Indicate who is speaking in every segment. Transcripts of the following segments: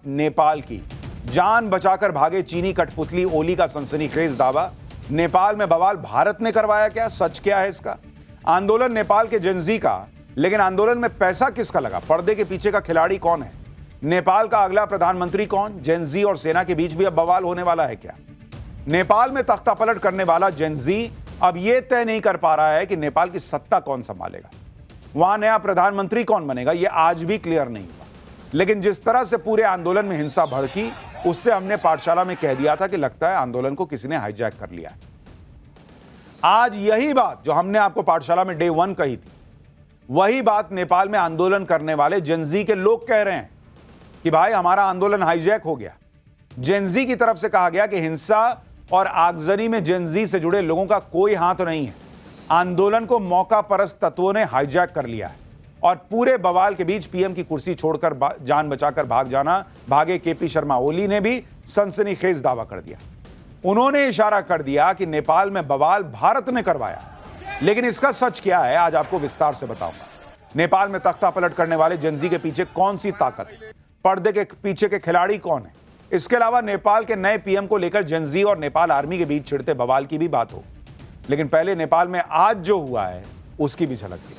Speaker 1: नेपाल की। जान बचाकर भागे चीनी कठपुतली ओली का सनसनीखेज दावा। नेपाल में बवाल भारत ने करवाया क्या? सच क्या है इसका? आंदोलन नेपाल के जेनजी का, लेकिन आंदोलन में पैसा किसका लगा? पर्दे के पीछे का खिलाड़ी कौन है? नेपाल का अगला प्रधानमंत्री कौन? जेनजी और सेना के बीच भी अब बवाल होने वाला है क्या? नेपाल में तख्ता पलट करने वाला जेनजी अब यह तय नहीं कर पा रहा है कि नेपाल की सत्ता कौन संभालेगा, वहां नया प्रधानमंत्री कौन बनेगा, यह आज भी क्लियर नहीं हुआ। लेकिन जिस तरह से पूरे आंदोलन में हिंसा भड़की, उससे हमने पाठशाला में कह दिया था कि लगता है आंदोलन को किसी ने हाईजैक कर लिया है। आज यही बात जो हमने आपको पाठशाला में डे 1 कही थी, वही बात नेपाल में आंदोलन करने वाले जेनजी के लोग कह रहे हैं कि भाई हमारा आंदोलन हाईजैक हो गया। जेनजी की तरफ से कहा गया कि हिंसा और आगजनी में जेनजी से जुड़े लोगों का कोई हाथ नहीं है, आंदोलन को मौका परस्त तत्वों ने हाईजैक कर लिया है। और पूरे बवाल के बीच पीएम की कुर्सी छोड़कर जान बचाकर भागे केपी शर्मा ओली ने भी सनसनीखेज दावा कर दिया। उन्होंने इशारा कर दिया कि नेपाल में बवाल भारत ने करवाया। लेकिन इसका सच क्या है, आज आपको विस्तार से बताऊंगा। नेपाल में तख्ता पलट करने वाले जेनजी के पीछे कौन सी ताकत है? पर्दे के पीछे के खिलाड़ी कौन है? इसके अलावा नेपाल के नए पीएम को लेकर जेनजी और नेपाल आर्मी के बीच छिड़ते बवाल की भी बात हो। लेकिन पहले नेपाल में आज जो हुआ है उसकी भी झलक दी।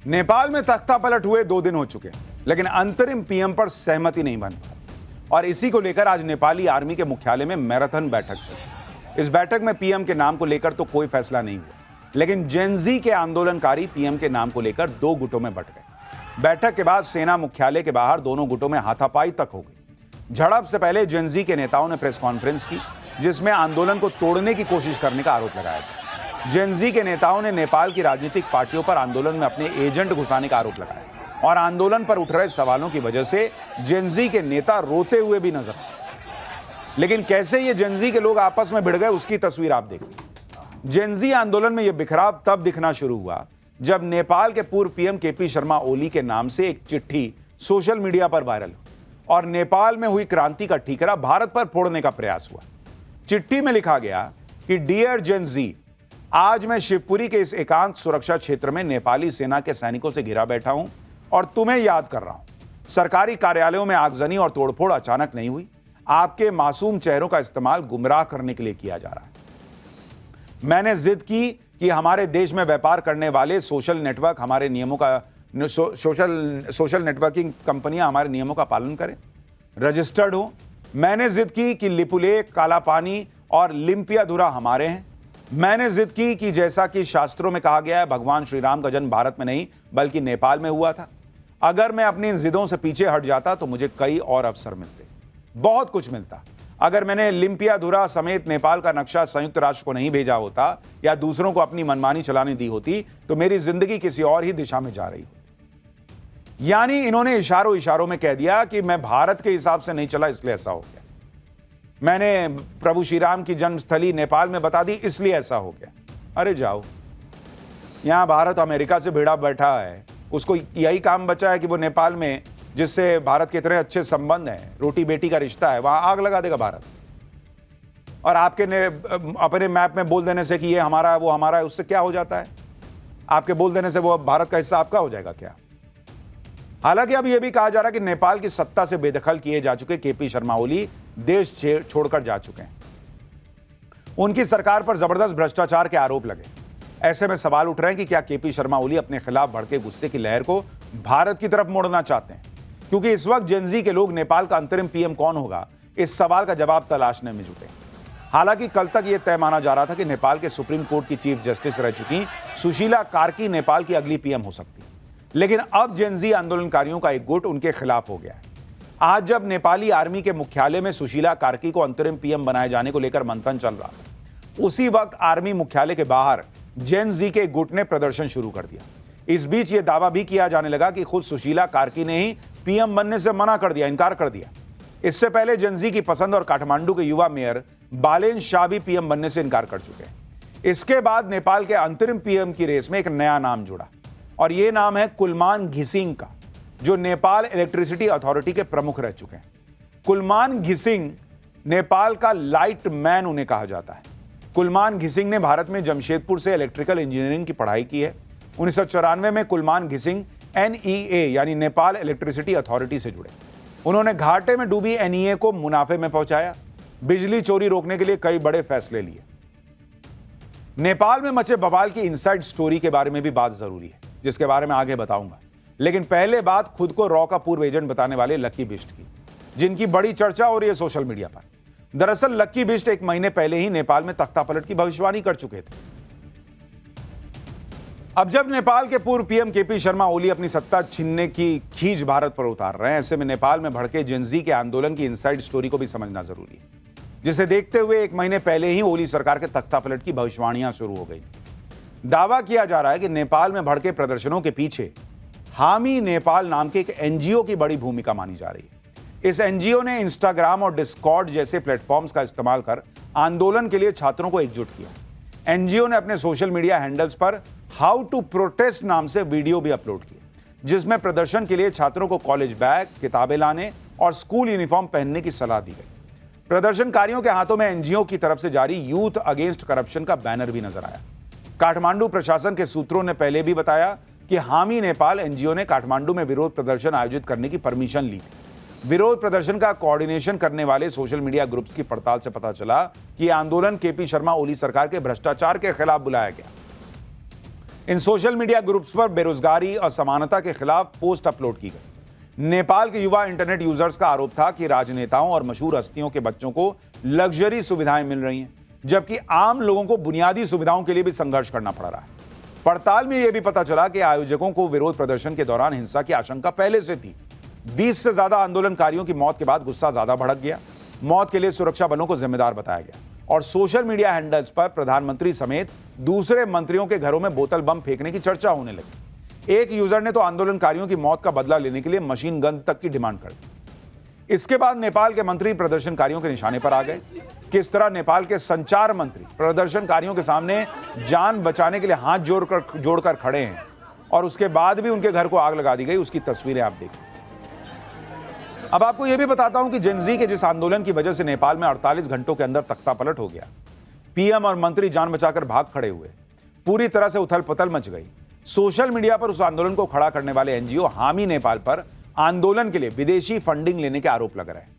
Speaker 1: नेपाल में तख्ता पलट हुए 2 दिन हो चुके हैं, लेकिन अंतरिम पीएम पर सहमति नहीं बन पाई और इसी को लेकर आज नेपाली आर्मी के मुख्यालय में मैराथन बैठक चली। इस बैठक में पीएम के नाम को लेकर तो कोई फैसला नहीं हुआ, लेकिन जेनजी के आंदोलनकारी पीएम के नाम को लेकर 2 गुटों में बंट गए। बैठक के बाद सेना मुख्यालय के बाहर दोनों गुटों में हाथापाई तक हो गई। झड़प से पहले जेनजी के नेताओं ने प्रेस कॉन्फ्रेंस की, जिसमें आंदोलन को तोड़ने की कोशिश करने का आरोप लगाया था। जेनजी के नेताओं ने नेपाल की राजनीतिक पार्टियों पर आंदोलन में अपने एजेंट घुसाने का आरोप लगाया और आंदोलन पर उठ रहे सवालों की वजह से जेनजी के नेता रोते हुए भी नजर आए। लेकिन कैसे ये जेनजी के लोग आपस में भिड़ गए, उसकी तस्वीर आप देखिए। जेनजी आंदोलन में यह बिखराव तब दिखना शुरू हुआ जब नेपाल के पूर्व पीएम केपी शर्मा ओली के नाम से एक चिट्ठी सोशल मीडिया पर वायरल हुई और नेपाल में हुई क्रांति का ठीकरा भारत पर फोड़ने का प्रयास हुआ। चिट्ठी में लिखा गया कि डियर जेनजी, आज मैं शिवपुरी के इस एकांत सुरक्षा क्षेत्र में नेपाली सेना के सैनिकों से घिरा बैठा हूं और तुम्हें याद कर रहा हूं। सरकारी कार्यालयों में आगजनी और तोड़फोड़ अचानक नहीं हुई, आपके मासूम चेहरों का इस्तेमाल गुमराह करने के लिए किया जा रहा है। मैंने जिद की कि हमारे देश में व्यापार करने वाले सोशल नेटवर्क हमारे नियमों का सोशल नेटवर्किंग कंपनियां हमारे नियमों का पालन करें, रजिस्टर्ड हो। मैंने जिद की कि लिपुलेख, काला पानी और लिम्पियाधुरा हमारे हैं। मैंने जिद की कि जैसा कि शास्त्रों में कहा गया है, भगवान श्री राम का जन्म भारत में नहीं बल्कि नेपाल में हुआ था। अगर मैं अपनी इन जिदों से पीछे हट जाता तो मुझे कई और अवसर मिलते, बहुत कुछ मिलता। अगर मैंने लिम्पियाधुरा समेत नेपाल का नक्शा संयुक्त राष्ट्र को नहीं भेजा होता या दूसरों को अपनी मनमानी चलाने दी होती तो मेरी जिंदगी किसी और ही दिशा में जा रही होती। यानी इन्होंने इशारों में कह दिया कि मैं भारत के हिसाब से नहीं चला इसलिए ऐसा हो गया, मैंने प्रभु श्री राम की जन्मस्थली नेपाल में बता दी इसलिए ऐसा हो गया। अरे जाओ, यहां भारत अमेरिका से भिड़ा बैठा है, उसको यही काम बचा है कि वो नेपाल में जिससे भारत के इतने अच्छे संबंध हैं, रोटी बेटी का रिश्ता है, वहां आग लगा देगा भारत। और आपके अपने मैप में बोल देने से कि ये हमारा है वो हमारा है, उससे क्या हो जाता है? आपके बोल देने से वो भारत का हिस्सा आपका हो जाएगा क्या? हालांकि अब यह भी कहा जा रहा है कि नेपाल की सत्ता से बेदखल किए जा चुके केपी शर्मा ओली देश छोड़कर जा चुके हैं। उनकी सरकार पर जबरदस्त भ्रष्टाचार के आरोप लगे। ऐसे में सवाल उठ रहे हैं कि क्या केपी शर्मा ओली अपने खिलाफ भड़के गुस्से की लहर को भारत की तरफ मोड़ना चाहते हैं? क्योंकि इस वक्त जेनजी के लोग नेपाल का अंतरिम पीएम कौन होगा, इस सवाल का जवाब तलाशने में जुटे। हालांकि कल तक यह तय माना जा रहा था कि नेपाल के सुप्रीम कोर्ट की चीफ जस्टिस रह चुकी सुशीला कार्की नेपाल की अगली पीएम हो सकती है। लेकिन अब जेनजी आंदोलनकारियों का एक गुट उनके खिलाफ हो गया है। आज जब नेपाली आर्मी के मुख्यालय में सुशीला कार्की को अंतरिम पीएम बनाए जाने को लेकर मंथन चल रहा था, उसी वक्त आर्मी मुख्यालय के बाहर जेनजी के गुट ने प्रदर्शन शुरू कर दिया। इस बीच यह दावा भी किया जाने लगा कि खुद सुशीला कार्की ने ही पीएम बनने से मना कर दिया, इनकार कर दिया। इससे पहले जेनजी की पसंद और काठमांडू के युवा मेयर बालेन शाह भी पीएम बनने से इनकार कर चुके हैं। इसके बाद नेपाल के अंतरिम पीएम की रेस में एक नया नाम जुड़ा और यह नाम है कुलमान घिसिंग का, जो नेपाल इलेक्ट्रिसिटी अथॉरिटी के प्रमुख रह चुके हैं। कुलमान घिसिंग नेपाल का लाइट मैन उन्हें कहा जाता है। कुलमान घिसिंग ने भारत में जमशेदपुर से इलेक्ट्रिकल इंजीनियरिंग की पढ़ाई की है। 1994 में कुलमान घिसिंग NEA यानी नेपाल इलेक्ट्रिसिटी अथॉरिटी से जुड़े। उन्होंने घाटे में डूबी NEA को मुनाफे में पहुंचाया, बिजली चोरी रोकने के लिए कई बड़े फैसले लिए। नेपाल में मचे बवाल की इनसाइड स्टोरी के बारे में भी बात जरूरी है, जिसके बारे में आगे बताऊंगा। लेकिन पहले बात खुद को रॉ का पूर्व एजेंट बताने वाले लकी बिष्ट की, जिनकी बड़ी चर्चा हो रही है सोशल मीडिया पर। दरअसल लकी बिष्ट 1 महीने पहले ही नेपाल में तख्तापलट की भविष्यवाणी कर चुके थे। अब जब नेपाल के पूर्व पीएम केपी शर्मा ओली अपनी सत्ता छीनने की खींच भारत पर उतार रहे हैं, ऐसे में नेपाल में भड़के जेनजी के आंदोलन की इनसाइड स्टोरी को भी समझना जरूरी है, जिसे देखते हुए 1 महीने पहले ही ओली सरकार के तख्तापलट की भविष्यवाणियां शुरू हो गई थी। दावा किया जा रहा है कि नेपाल में भड़के प्रदर्शनों के पीछे हामी नेपाल नाम के एक एनजीओ की बड़ी भूमिका मानी जा रही है। इस एनजीओ ने इंस्टाग्राम और डिस्कॉर्ड जैसे प्लेटफॉर्म्स का इस्तेमाल कर आंदोलन के लिए छात्रों को एकजुट किया। एनजीओ ने अपने सोशल मीडिया हैंडल्स पर हाउ टू प्रोटेस्ट नाम से वीडियो भी अपलोड किए, जिसमें प्रदर्शन के लिए छात्रों को कॉलेज बैग, किताबें लाने और स्कूल यूनिफॉर्म पहनने की सलाह दी गई। प्रदर्शनकारियों के हाथों में एनजीओ की तरफ से जारी यूथ अगेंस्ट करप्शन का बैनर भी नजर आया। काठमांडू प्रशासन के सूत्रों ने पहले भी बताया कि हामी नेपाल एनजीओ ने काठमांडू में विरोध प्रदर्शन आयोजित करने की परमिशन ली थी। विरोध प्रदर्शन का कोऑर्डिनेशन करने वाले सोशल मीडिया ग्रुप्स की पड़ताल से पता चला कि यह आंदोलन केपी शर्मा ओली सरकार के भ्रष्टाचार के खिलाफ बुलाया गया। इन सोशल मीडिया ग्रुप्स पर बेरोजगारी और असमानता के खिलाफ पोस्ट अपलोड की गई। नेपाल के युवा इंटरनेट यूजर्स का आरोप था कि राजनेताओं और मशहूर हस्तियों के बच्चों को लग्जरी सुविधाएं मिल रही हैं, जबकि आम लोगों को बुनियादी सुविधाओं के लिए भी संघर्ष करना पड़ रहा है। पड़ताल में यह भी पता चला कि आयोजकों को विरोध प्रदर्शन के दौरान हिंसा की आशंका पहले से थी। 20 से ज्यादा आंदोलनकारियों की मौत के बाद गुस्सा ज्यादा भड़क गया। मौत के लिए सुरक्षा बलों को जिम्मेदार बताया गया और सोशल मीडिया हैंडल्स पर प्रधानमंत्री समेत दूसरे मंत्रियों के घरों में बोतल बम फेंकने की चर्चा होने लगी। एक यूजर ने तो आंदोलनकारियों की मौत का बदला लेने के लिए मशीन गन तक की डिमांड कर दी। इसके बाद नेपाल के मंत्री प्रदर्शनकारियों के निशाने पर आ गए। किस तरह नेपाल के संचार मंत्री प्रदर्शनकारियों के सामने जान बचाने के लिए हाथ जोड़कर खड़े हैं और उसके बाद भी उनके घर को आग लगा दी गई, उसकी तस्वीरें आप देखिए। अब आपको यह भी बताता हूं कि जेनजी के जिस आंदोलन की वजह से नेपाल में 48 घंटों के अंदर तख्तापलट हो गया, पीएम और मंत्री जान बचाकर भाग खड़े हुए, पूरी तरह से उथल पुथल मच गई। सोशल मीडिया पर उस आंदोलन को खड़ा करने वाले एनजीओ हामी नेपाल पर आंदोलन के लिए विदेशी फंडिंग लेने के आरोप लग रहे हैं।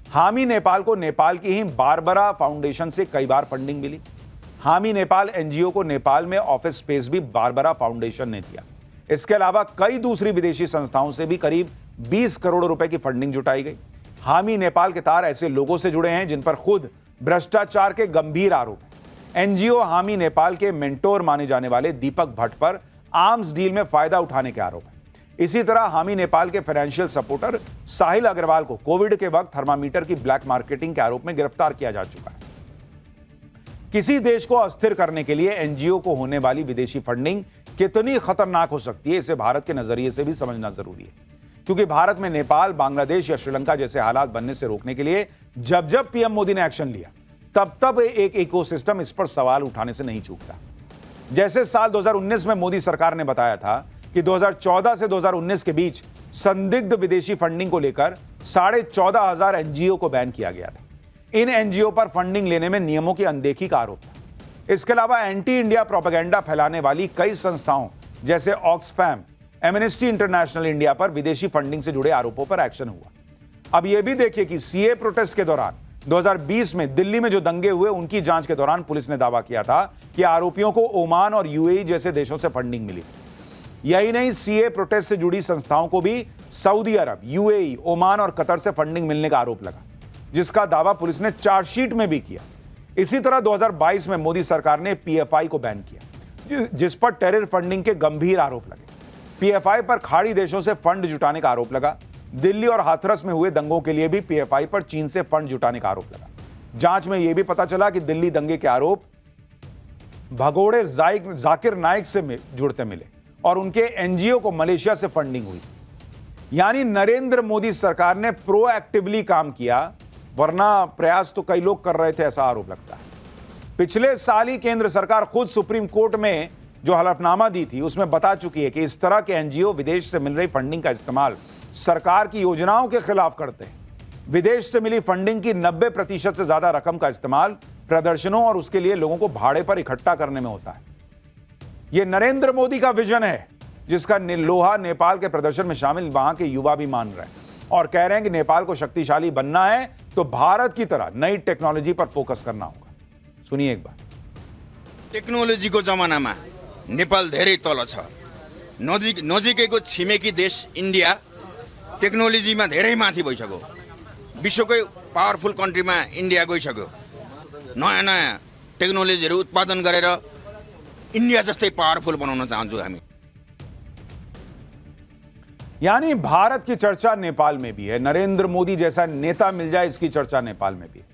Speaker 1: हामी नेपाल को नेपाल की ही बारबरा फाउंडेशन से कई बार फंडिंग मिली। हामी नेपाल एनजीओ को नेपाल में ऑफिस स्पेस भी बारबरा फाउंडेशन ने दिया। इसके अलावा कई दूसरी विदेशी संस्थाओं से भी करीब 20 करोड़ रुपए की फंडिंग जुटाई गई। हामी नेपाल के तार ऐसे लोगों से जुड़े हैं जिन पर खुद भ्रष्टाचार के गंभीर आरोप हैं। एनजीओ हामी नेपाल के मेंटोर माने जाने वाले दीपक भट्ट पर आर्म्स डील में फायदा उठाने के आरोप है। इसी तरह हामी नेपाल के फाइनेंशियल सपोर्टर साहिल अग्रवाल को कोविड के वक्त थर्मामीटर की ब्लैक मार्केटिंग के आरोप में गिरफ्तार किया जा चुका है। किसी देश को अस्थिर करने के लिए एनजीओ को होने वाली विदेशी फंडिंग कितनी खतरनाक हो सकती है, इसे भारत के नजरिए से भी समझना जरूरी है, क्योंकि भारत में नेपाल, बांग्लादेश या श्रीलंका जैसे हालात बनने से रोकने के लिए जब जब पीएम मोदी ने एक्शन लिया, तब तब एक इकोसिस्टम इस पर सवाल उठाने से नहीं चूकता। जैसे साल 2019 में मोदी सरकार ने बताया था कि 2014 से 2019 के बीच संदिग्ध विदेशी फंडिंग को लेकर 14,500 एनजीओ को बैन किया गया था। इन एनजीओ पर फंडिंग लेने में नियमों की अनदेखी का आरोप था। इसके अलावा एंटी इंडिया प्रोपेगेंडा फैलाने वाली कई संस्थाओं जैसे ऑक्सफैम, एमनेस्टी इंटरनेशनल इंडिया पर विदेशी फंडिंग से जुड़े आरोपों पर एक्शन हुआ। अब यह भी देखिए कि सीए प्रोटेस्ट के दौरान 2020 में दिल्ली में जो दंगे हुए, उनकी जांच के दौरान पुलिस ने दावा किया था कि आरोपियों को ओमान और यूएई जैसे देशों से फंडिंग मिली। यही नहीं, सीए प्रोटेस्ट से जुड़ी संस्थाओं को भी सऊदी अरब, यूएई, ओमान और कतर से फंडिंग मिलने का आरोप लगा, जिसका दावा पुलिस ने चार्जशीट में भी किया। इसी तरह 2022 में मोदी सरकार ने पीएफआई को बैन किया, जिस पर टेरर फंडिंग के गंभीर आरोप लगे। पीएफआई पर खाड़ी देशों से फंड जुटाने का आरोप लगा। दिल्ली और हाथरस में हुए दंगों के लिए भी पीएफआई पर चीन से फंड जुटाने का आरोप लगा। जांच में यह भी पता चला कि दिल्ली दंगे के आरोप भगोड़े जाकिर नाइक से जुड़ते मिले और उनके एनजीओ को मलेशिया से फंडिंग हुई। यानी नरेंद्र मोदी सरकार ने प्रोएक्टिवली काम किया, वरना प्रयास तो कई लोग कर रहे थे, ऐसा आरोप लगता है। पिछले साल ही केंद्र सरकार खुद सुप्रीम कोर्ट में जो हलफनामा दी थी, उसमें बता चुकी है कि इस तरह के एनजीओ विदेश से मिल रही फंडिंग का इस्तेमाल सरकार की योजनाओं के खिलाफ करते हैं। विदेश से मिली फंडिंग की 90% से ज्यादा रकम का इस्तेमाल प्रदर्शनों और उसके लिए लोगों को भाड़े पर इकट्ठा करने में होता है। यह नरेंद्र मोदी का विजन है जिसका लोहा नेपाल के प्रदर्शन में शामिल वहां के युवा भी मान रहे हैं और कह रहे हैं कि नेपाल को शक्तिशाली बनना है तो भारत की तरह नई टेक्नोलॉजी पर फोकस करना होगा। सुनिए एक बार।
Speaker 2: टेक्नोलोजीको जमानामा नेपाल धेरै तल छ। नजिकैको छिमेकी देश इन्डिया टेक्नोलोजीमा धेरै माथि भइसक्यो। विश्वकै पावरफुल कन्ट्रीमा इन्डिया गइसक्यो। नयाँ नयाँ टेक्नोलोजीहरू उत्पादन गरेर इन्डिया जस्तै पावरफुल बनाउन चाहन्छौँ हामी।
Speaker 1: यानी भारत की चर्चा नेपाल में भी है, नरेंद्र मोदी जैसा नेता मिल जाए इसकी चर्चा नेपाल में भी है।